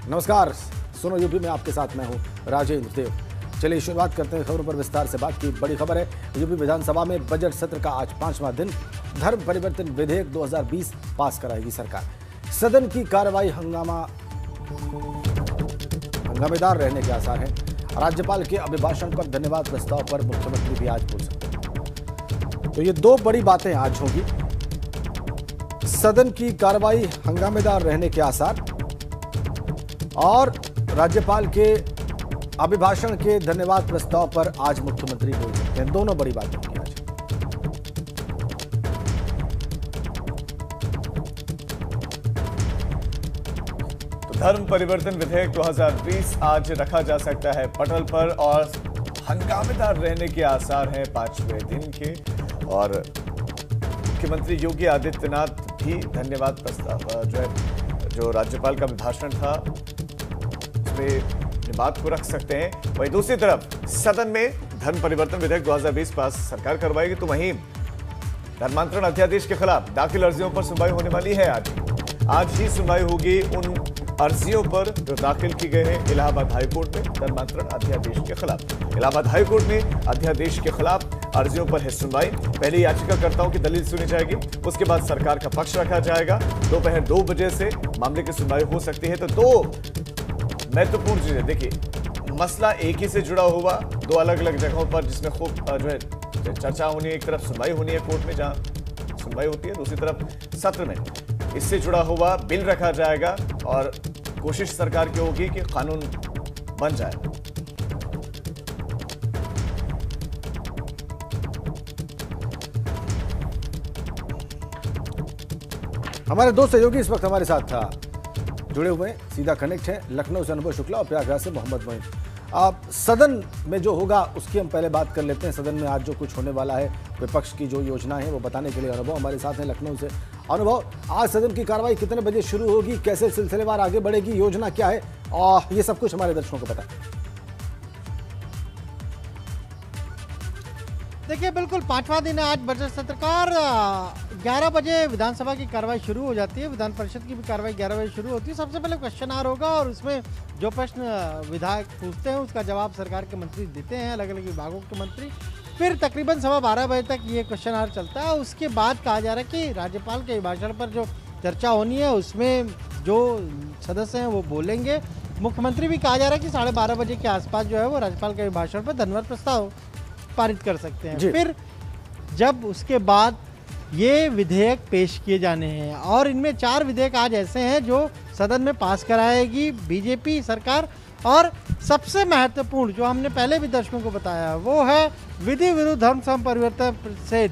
नमस्कार, सुनो यूपी में आपके साथ मैं हूं राजेंद्र देव। चलिए शुरुआत करते हैं खबरों पर विस्तार से बात की। बड़ी खबर है, यूपी विधानसभा में बजट सत्र का आज 5वां दिन। धर्म परिवर्तन विधेयक 2020 पास कराएगी सरकार। सदन की कार्रवाई हंगामेदार रहने के आसार हैं। राज्यपाल के अभिभाषण पर धन्यवाद प्रस्ताव पर मुख्यमंत्री भी आज बोल सकते हैं। तो ये दो बड़ी बातें आज होगी। सदन की कार्रवाई हंगामेदार रहने के आसार और राज्यपाल के अभिभाषण के धन्यवाद प्रस्ताव पर आज मुख्यमंत्री बोल सकते हैं। दोनों बड़ी बातें होंगी आज। तो धर्म परिवर्तन विधेयक 2020 आज रखा जा सकता है पटल पर और हंगामेदार रहने के आसार हैं 5वें दिन के। और मुख्यमंत्री योगी आदित्यनाथ भी धन्यवाद प्रस्ताव जो राज्यपाल का अभिभाषण था बात को रख सकते हैं। वहीं दूसरी तरफ सदन में धर्म परिवर्तन विधेयक 2020 पास सरकार करवाएगी, तो वहीं धर्मांतरण अध्यादेश के खिलाफ दाखिल अर्जियों पर सुनवाई होने वाली है। आज ही सुनवाई होगी उन अर्जियों पर जो दाखिल की गए हैं इलाहाबाद हाईकोर्ट में धर्मांतरण अध्यादेश के खिलाफ। इलाहाबाद हाईकोर्ट में अध्यादेश के खिलाफ अर्जियों पर है सुनवाई। पहले याचिकाकर्ताओं की दलील सुनी जाएगी, उसके बाद सरकार का पक्ष रखा जाएगा। दोपहर 2 बजे से मामले की सुनवाई हो सकती है। तो दो महत्वपूर्ण चीजें देखिए, मसला एक ही से जुड़ा हुआ, दो अलग अलग जगहों पर जिसमें खूब जो है चर्चा होनी है। एक तरफ सुनवाई होनी है कोर्ट में जहां सुनवाई होती है, दूसरी तरफ सत्र में इससे जुड़ा हुआ बिल रखा जाएगा और कोशिश सरकार की होगी कि कानून बन जाए। हमारे दो सहयोगी इस वक्त हमारे साथ जुड़े हुए हैं, सीधा कनेक्ट है। लखनऊ से अनुभव शुक्ला और प्रयागराज से मोहम्मद मोइन। सदन में जो होगा उसकी हम पहले बात कर लेते हैं। सदन में आज जो कुछ होने वाला है, विपक्ष की जो योजना है वो बताने के लिए अनुभव हमारे साथ हैं लखनऊ से। अनुभव, आज सदन की कार्रवाई कितने बजे शुरू होगी, कैसे सिलसिलेवार आगे बढ़ेगी, योजना क्या है, और ये सब कुछ हमारे दर्शकों को बताएं। देखिए, बिल्कुल 5वां दिन है आज बजट सत्र का और 11 बजे विधानसभा की कार्रवाई शुरू हो जाती है। विधान परिषद की भी कार्रवाई 11 बजे शुरू होती है। सबसे पहले क्वेश्चन आवर होगा और उसमें जो प्रश्न विधायक पूछते हैं उसका जवाब सरकार के मंत्री देते हैं, अलग अलग विभागों के मंत्री। फिर तकरीबन 12:15 बजे तक ये क्वेश्चन आवर चलता है। उसके बाद कहा जा रहा है कि राज्यपाल के अभिभाषण पर जो चर्चा होनी है उसमें जो सदस्य हैं वो बोलेंगे। मुख्यमंत्री भी कहा जा रहा है कि 12:30 बजे के आसपास जो है वो राज्यपाल के अभिभाषण पर धन्यवाद प्रस्ताव पारित कर सकते हैं। फिर जब उसके बाद ये विधेयक पेश किए जाने हैं और इनमें 4 विधेयक आज ऐसे हैं जो सदन में पास कराएगी बीजेपी सरकार। और सबसे महत्वपूर्ण जो हमने पहले भी दर्शकों को बताया वो है विधि विरुद्ध धर्म परिवर्तन से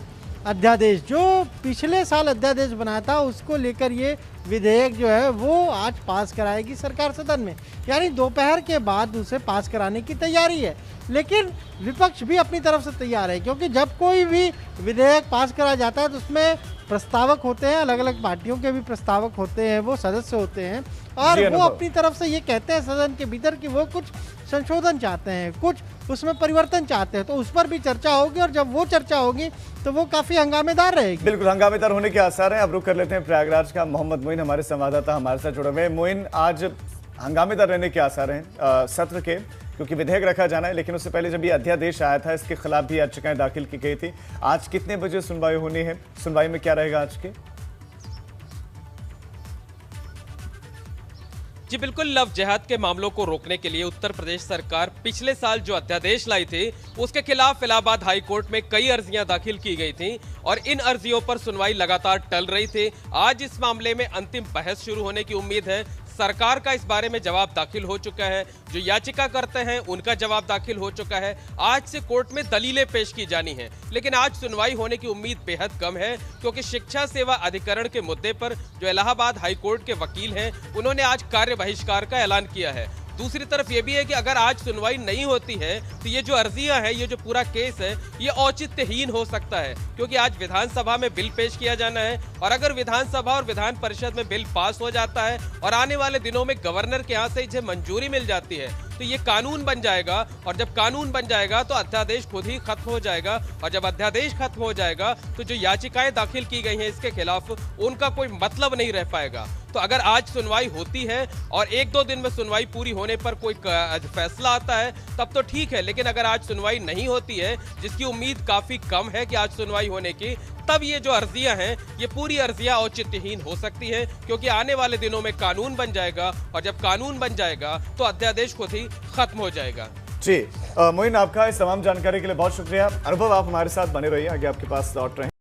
अध्यादेश। जो पिछले साल अध्यादेश बनाया था उसको लेकर ये विधेयक जो है वो आज पास कराएगी सरकार सदन में, यानी दोपहर के बाद उसे पास कराने की तैयारी है। लेकिन विपक्ष भी अपनी तरफ से तैयार है, क्योंकि जब कोई भी विधेयक पास करा जाता है तो उसमें प्रस्तावक होते हैं, अलग अलग पार्टियों के भी प्रस्तावक होते हैं, वो सदस्य होते हैं और वो अपनी तरफ से ये कहते हैं सदन के भीतर कि वो कुछ संशोधन चाहते हैं, कुछ उसमें परिवर्तन चाहते हैं। तो उस पर भी चर्चा होगी और जब वो चर्चा होगी तो वो काफी हंगामेदार रहेगी। बिल्कुल हंगामेदार होने के आसार हैं। अब रुक कर लेते हैं प्रयागराज का। मोहम्मद मोइन हमारे संवाददाता हमारे साथ जुड़े हुए हैं। मोइन, आज हंगामेदार रहने के आसार हैं सत्र के, क्योंकि विधेयक रखा जाना है। लेकिन उससे पहले जब ये अध्यादेश आया था इसके खिलाफ भी याचिकाएं दाखिल की गई थी। आज कितने बजे सुनवाई होनी है, सुनवाई में क्या रहेगा आज के? जी बिल्कुल, लव जिहाद के मामलों को रोकने के लिए उत्तर प्रदेश सरकार पिछले साल जो अध्यादेश लाई थी उसके खिलाफ इलाहाबाद हाई कोर्ट में कई अर्जियां दाखिल की गई थी और इन अर्जियों पर सुनवाई लगातार टल रही थी। आज इस मामले में अंतिम बहस शुरू होने की उम्मीद है। सरकार का इस बारे में जवाब दाखिल हो चुका है, जो याचिका करते हैं उनका जवाब दाखिल हो चुका है। आज से कोर्ट में दलीलें पेश की जानी हैं, लेकिन आज सुनवाई होने की उम्मीद बेहद कम है, क्योंकि शिक्षा सेवा अधिकरण के मुद्दे पर जो इलाहाबाद हाई कोर्ट के वकील हैं उन्होंने आज कार्य बहिष्कार का ऐलान किया है। दूसरी तरफ ये भी है कि अगर आज सुनवाई नहीं होती है तो ये जो अर्जियां हैं, ये जो पूरा केस है, ये औचित्यहीन हो सकता है, क्योंकि आज विधानसभा में बिल पेश किया जाना है और अगर विधानसभा और विधान परिषद में बिल पास हो जाता है और आने वाले दिनों में गवर्नर के यहाँ से इसे मंजूरी मिल जाती है तो ये कानून बन जाएगा, और जब कानून बन जाएगा तो अध्यादेश खुद ही खत्म हो जाएगा, और जब अध्यादेश खत्म हो जाएगा तो जो याचिकाएं दाखिल की गई हैं इसके खिलाफ उनका कोई मतलब नहीं रह पाएगा। तो अगर आज सुनवाई होती है और 1-2 दिन में सुनवाई पूरी होने पर कोई फैसला आता है तब तो ठीक है, लेकिन अगर आज सुनवाई नहीं होती है, जिसकी उम्मीद काफी कम है कि आज सुनवाई होने की, तब ये जो अर्जियां हैं ये पूरी अर्जियां औचित्यहीन हो सकती हैं, क्योंकि आने वाले दिनों में कानून बन जाएगा, और जब कानून बन जाएगा तो अध्यादेश खुद ही खत्म हो जाएगा। जी मोइन, आपका इस तमाम जानकारी के लिए बहुत शुक्रिया। अनुभव, आप हमारे साथ बने रहिए, आगे आपके पास लौट रहे हैं।